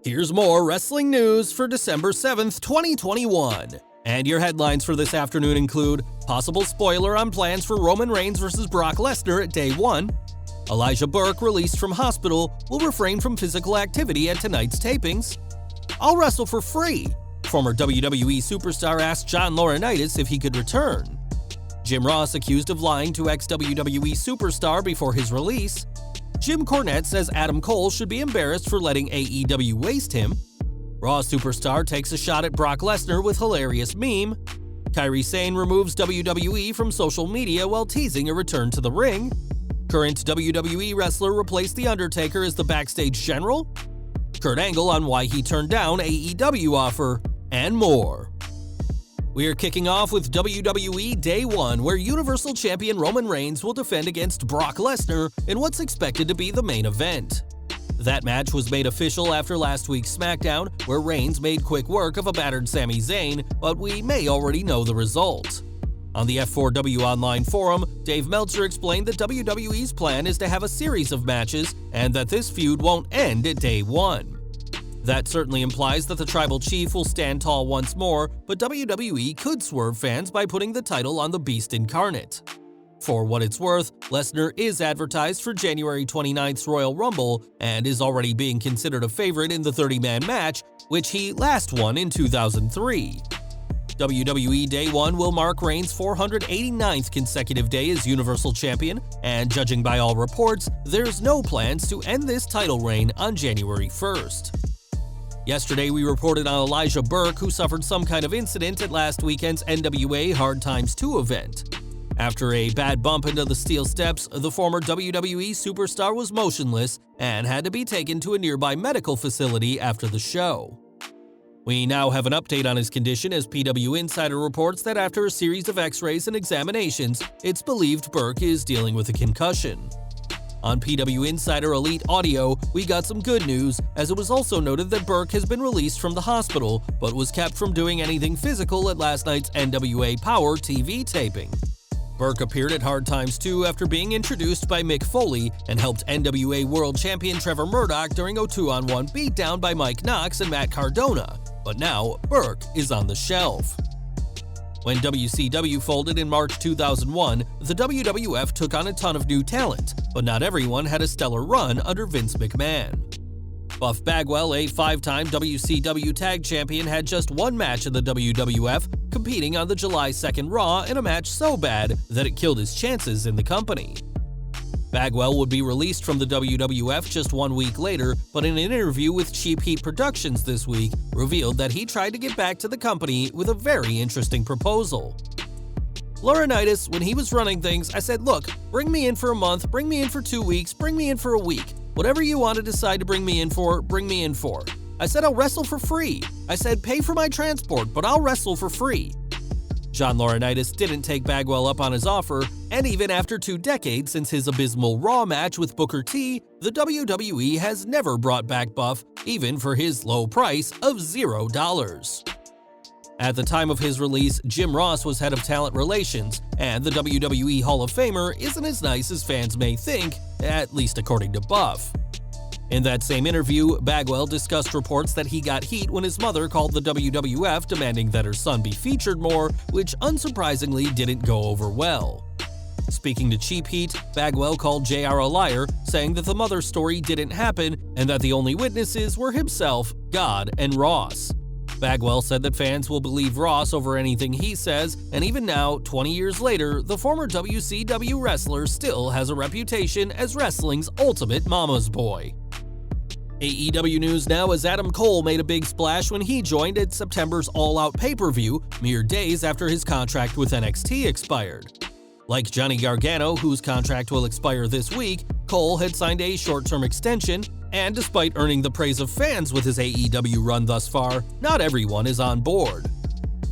Here's more wrestling news for December 7th, 2021. And your headlines for this afternoon include possible spoiler on plans for Roman Reigns vs. Brock Lesnar at Day 1, Elijah Burke, released from hospital, will refrain from physical activity at tonight's tapings, I'll wrestle for free, former WWE superstar asked John Laurinaitis if he could return, Jim Ross accused of lying to ex-WWE superstar before his release, Jim Cornette says Adam Cole should be embarrassed for letting AEW waste him, Raw superstar takes a shot at Brock Lesnar with hilarious meme, Kairi Sane removes WWE from social media while teasing a return to the ring, current WWE wrestler replaced The Undertaker as the Backstage General, Kurt Angle on why he turned down AEW offer, and more. We're kicking off with WWE Day 1, where Universal Champion Roman Reigns will defend against Brock Lesnar in what's expected to be the main event. That match was made official after last week's SmackDown, where Reigns made quick work of a battered Sami Zayn, but we may already know the result. On the F4W Online forum, Dave Meltzer explained that WWE's plan is to have a series of matches and that this feud won't end at Day 1. That certainly implies that the Tribal Chief will stand tall once more, but WWE could swerve fans by putting the title on the Beast Incarnate. For what it's worth, Lesnar is advertised for January 29th's Royal Rumble and is already being considered a favorite in the 30-man match, which he last won in 2003. WWE Day 1 will mark Reigns' 489th consecutive day as Universal Champion, and judging by all reports, there's no plans to end this title reign on January 1st. Yesterday, we reported on Elijah Burke, who suffered some kind of incident at last weekend's NWA Hard Times 2 event. After a bad bump into the steel steps, the former WWE superstar was motionless and had to be taken to a nearby medical facility after the show. We now have an update on his condition as PW Insider reports that after a series of x-rays and examinations, it's believed Burke is dealing with a concussion. On PW Insider Elite Audio, we got some good news, as it was also noted that Burke has been released from the hospital, but was kept from doing anything physical at last night's NWA Power TV taping. Burke appeared at Hard Times 2 after being introduced by Mick Foley and helped NWA World Champion Trevor Murdoch during a 2-on-1 beatdown by Mike Knox and Matt Cardona, but now Burke is on the shelf. When WCW folded in March 2001, the WWF took on a ton of new talent, but not everyone had a stellar run under Vince McMahon. Buff Bagwell, a 5-time WCW Tag Champion, had just one match in the WWF, competing on the July 2nd Raw in a match so bad that it killed his chances in the company. Bagwell would be released from the WWF just 1 week later, but in an interview with Cheap Heat Productions this week, revealed that he tried to get back to the company with a very interesting proposal. Laurinaitis, when he was running things, I said, look, bring me in for a month, bring me in for 2 weeks, bring me in for a week. Whatever you want to decide to bring me in for, bring me in for. I said I'll wrestle for free. I said pay for my transport, but I'll wrestle for free. John Laurinaitis didn't take Bagwell up on his offer, and even after 2 decades since his abysmal Raw match with Booker T, the WWE has never brought back Buff, even for his low price of $0. At the time of his release, Jim Ross was head of talent relations, and the WWE Hall of Famer isn't as nice as fans may think, at least according to Buff. In that same interview, Bagwell discussed reports that he got heat when his mother called the WWF demanding that her son be featured more, which unsurprisingly didn't go over well. Speaking to Cheap Heat, Bagwell called JR a liar, saying that the mother story didn't happen and that the only witnesses were himself, God, and Ross. Bagwell said that fans will believe Ross over anything he says, and even now, 20 years later, the former WCW wrestler still has a reputation as wrestling's ultimate mama's boy. AEW news now, as Adam Cole made a big splash when he joined at September's All Out pay-per-view, mere days after his contract with NXT expired. Like Johnny Gargano, whose contract will expire this week, Cole had signed a short-term extension, and despite earning the praise of fans with his AEW run thus far, not everyone is on board.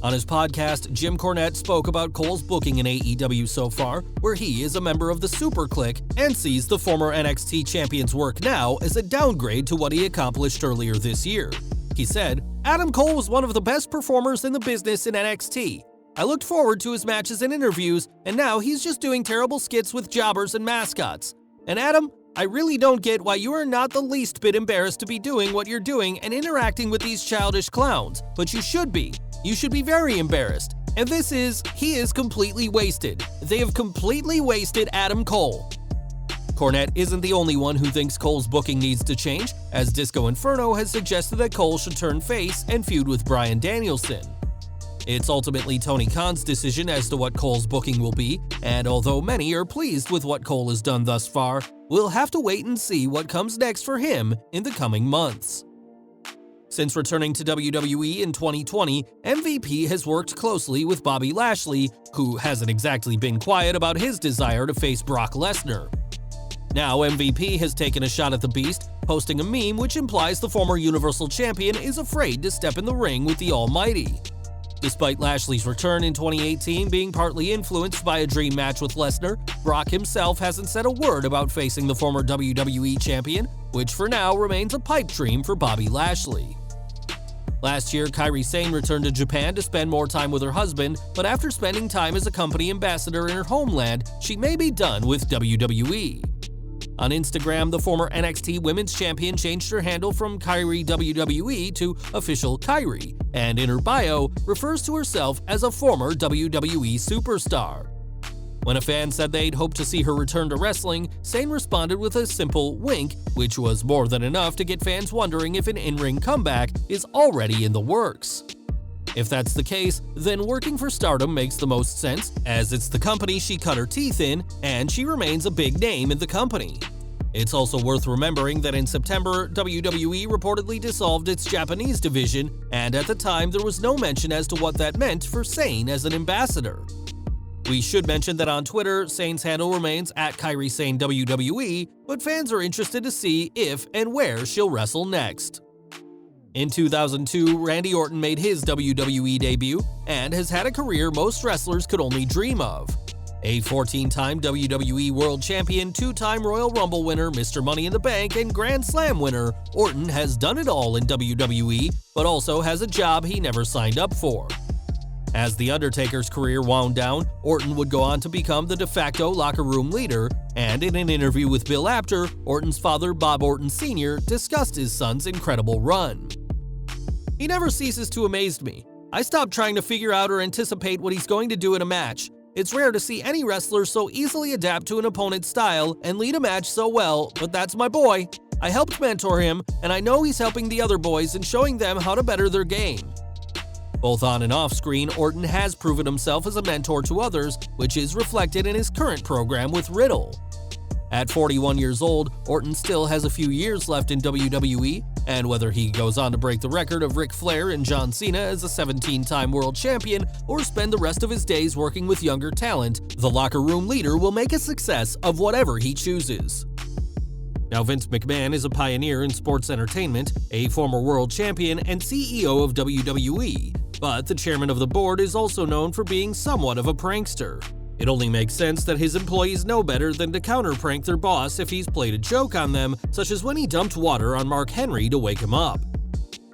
On his podcast, Jim Cornette spoke about Cole's booking in AEW so far, where he is a member of the Super Clique and sees the former NXT champion's work now as a downgrade to what he accomplished earlier this year. He said, "Adam Cole was one of the best performers in the business in NXT. I looked forward to his matches and interviews, and now he's just doing terrible skits with jobbers and mascots. And Adam, I really don't get why you are not the least bit embarrassed to be doing what you're doing and interacting with these childish clowns, but you should be. You should be very embarrassed. And he is completely wasted. They have completely wasted Adam Cole. Cornette isn't the only one who thinks Cole's booking needs to change, as Disco Inferno has suggested that Cole should turn face and feud with Bryan Danielson. It's ultimately Tony Khan's decision as to what Cole's booking will be, and although many are pleased with what Cole has done thus far, we'll have to wait and see what comes next for him in the coming months. Since returning to WWE in 2020, MVP has worked closely with Bobby Lashley, who hasn't exactly been quiet about his desire to face Brock Lesnar. Now MVP has taken a shot at the Beast, posting a meme which implies the former Universal Champion is afraid to step in the ring with the Almighty. Despite Lashley's return in 2018 being partly influenced by a dream match with Lesnar, Brock himself hasn't said a word about facing the former WWE Champion, which for now remains a pipe dream for Bobby Lashley. Last year, Kairi Sane returned to Japan to spend more time with her husband, but after spending time as a company ambassador in her homeland, she may be done with WWE. On Instagram, the former NXT Women's Champion changed her handle from Kairi WWE to official Kairi, and in her bio, refers to herself as a former WWE superstar. When a fan said they'd hoped to see her return to wrestling, Sane responded with a simple wink, which was more than enough to get fans wondering if an in-ring comeback is already in the works. If that's the case, then working for Stardom makes the most sense, as it's the company she cut her teeth in, and she remains a big name in the company. It's also worth remembering that in September, WWE reportedly dissolved its Japanese division, and at the time there was no mention as to what that meant for Sane as an ambassador. We should mention that on Twitter, Sane's handle remains at Kairi Sane WWE, but fans are interested to see if and where she'll wrestle next. In 2002, Randy Orton made his WWE debut and has had a career most wrestlers could only dream of. A 14-time WWE World Champion, 2-time Royal Rumble winner, Mr. Money in the Bank, and Grand Slam winner, Orton has done it all in WWE, but also has a job he never signed up for. As The Undertaker's career wound down, Orton would go on to become the de facto locker room leader, and in an interview with Bill Apter, Orton's father, Bob Orton Sr., discussed his son's incredible run. He never ceases to amaze me. I stopped trying to figure out or anticipate what he's going to do in a match. It's rare to see any wrestler so easily adapt to an opponent's style and lead a match so well, but that's my boy. I helped mentor him, and I know he's helping the other boys and showing them how to better their game. Both on and off screen, Orton has proven himself as a mentor to others, which is reflected in his current program with Riddle. At 41 years old, Orton still has a few years left in WWE, and whether he goes on to break the record of Ric Flair and John Cena as a 17-time world champion or spend the rest of his days working with younger talent, the locker room leader will make a success of whatever he chooses. Now, Vince McMahon is a pioneer in sports entertainment, a former world champion and CEO of WWE, but the chairman of the board is also known for being somewhat of a prankster. It only makes sense that his employees know better than to counter-prank their boss if he's played a joke on them, such as when he dumped water on Mark Henry to wake him up.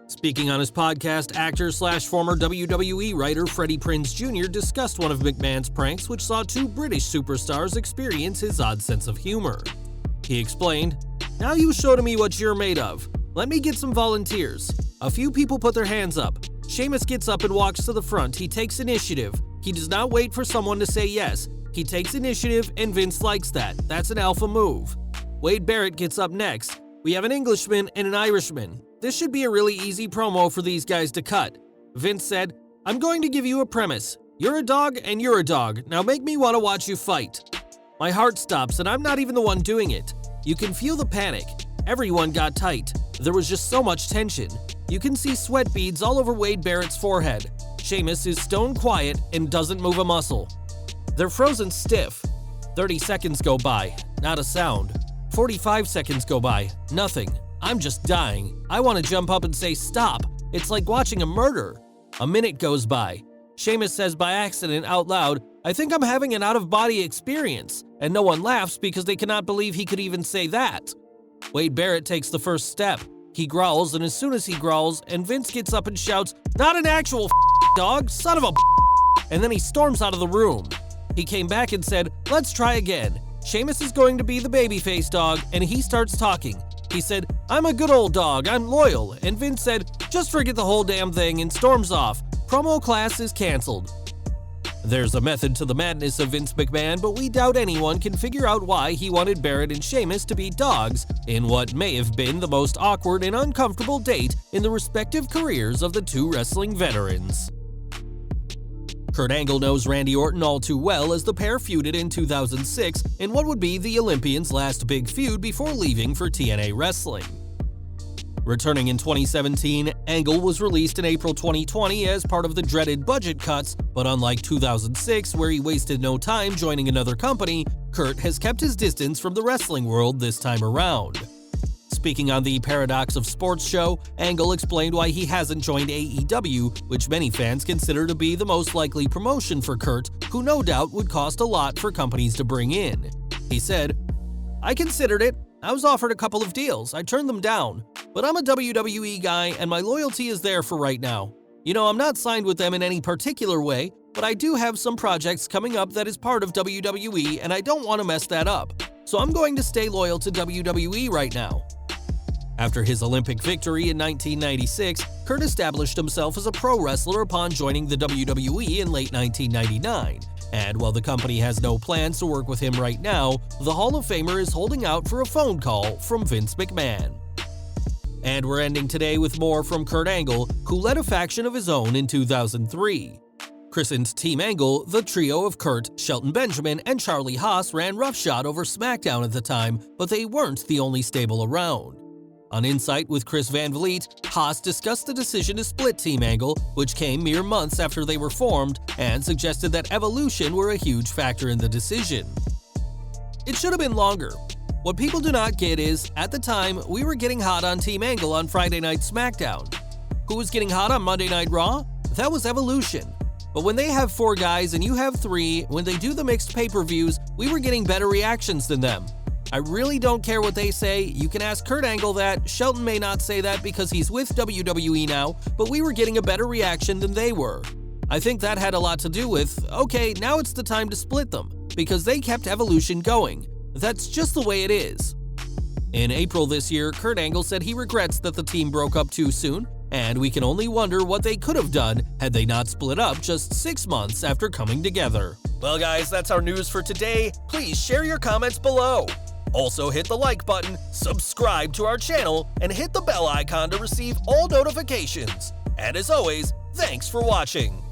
Speaking on his podcast, actor/former WWE writer Freddie Prinze Jr. discussed one of McMahon's pranks, which saw two British superstars experience his odd sense of humor. He explained, "Now you show to me what you're made of. Let me get some volunteers." A few people put their hands up. Sheamus gets up and walks to the front. He takes initiative. He does not wait for someone to say yes. He takes initiative, and Vince likes that. That's an alpha move. Wade Barrett gets up next. We have an Englishman and an Irishman. This should be a really easy promo for these guys to cut. Vince said, "I'm going to give you a premise. You're a dog and you're a dog. Now make me want to watch you fight." My heart stops, and I'm not even the one doing it. You can feel the panic. Everyone got tight. There was just so much tension. You can see sweat beads all over Wade Barrett's forehead. Sheamus is stone quiet and doesn't move a muscle. They're frozen stiff. 30 seconds go by, not a sound. 45 seconds go by, nothing. I'm just dying. I want to jump up and say stop. It's like watching a murder. A minute goes by. Sheamus says by accident out loud, "I think I'm having an out-of-body experience," and no one laughs because they cannot believe he could even say that. Wade Barrett takes the first step. He growls, and as soon as he growls, and Vince gets up and shouts, "Not an actual dog, son of a," and then he storms out of the room. He came back and said, "Let's try again." Sheamus is going to be the babyface dog, and he starts talking. He said, "I'm a good old dog, I'm loyal," and Vince said, "Just forget the whole damn thing," and storms off. Promo class is cancelled. There's a method to the madness of Vince McMahon, but we doubt anyone can figure out why he wanted Barrett and Sheamus to be dogs in what may have been the most awkward and uncomfortable date in the respective careers of the two wrestling veterans. Kurt Angle knows Randy Orton all too well as the pair feuded in 2006 in what would be the Olympians' last big feud before leaving for TNA Wrestling. Returning in 2017, Angle was released in April 2020 as part of the dreaded budget cuts, but unlike 2006 where he wasted no time joining another company, Kurt has kept his distance from the wrestling world this time around. Speaking on the Paradox of Sports show, Angle explained why he hasn't joined AEW, which many fans consider to be the most likely promotion for Kurt, who no doubt would cost a lot for companies to bring in. He said, "I considered it. I was offered a couple of deals. I turned them down. But I'm a WWE guy and my loyalty is there for right now. You know, I'm not signed with them in any particular way, but I do have some projects coming up that is part of WWE and I don't want to mess that up. So I'm going to stay loyal to WWE right now." After his Olympic victory in 1996, Kurt established himself as a pro wrestler upon joining the WWE in late 1999. And while the company has no plans to work with him right now, the Hall of Famer is holding out for a phone call from Vince McMahon. And we're ending today with more from Kurt Angle, who led a faction of his own in 2003. Christened Team Angle, the trio of Kurt, Shelton Benjamin, and Charlie Haas ran roughshod over SmackDown at the time, but they weren't the only stable around. On Insight with Chris Van Vliet, Haas discussed the decision to split Team Angle, which came mere months after they were formed, and suggested that Evolution were a huge factor in the decision. "It should have been longer. What people do not get is, at the time, we were getting hot on Team Angle on Friday Night SmackDown. Who was getting hot on Monday Night Raw? That was Evolution. But when they have 4 guys and you have 3, when they do the mixed pay-per-views, we were getting better reactions than them. I really don't care what they say. You can ask Kurt Angle that. Shelton may not say that because he's with WWE now, but we were getting a better reaction than they were. I think that had a lot to do with, okay, now it's the time to split them, because they kept Evolution going. That's just the way it is." In April this year, Kurt Angle said he regrets that the team broke up too soon, and we can only wonder what they could have done had they not split up just 6 months after coming together. Well guys, that's our news for today. Please share your comments below. Also hit the like button, subscribe to our channel, and hit the bell icon to receive all notifications. And as always, thanks for watching.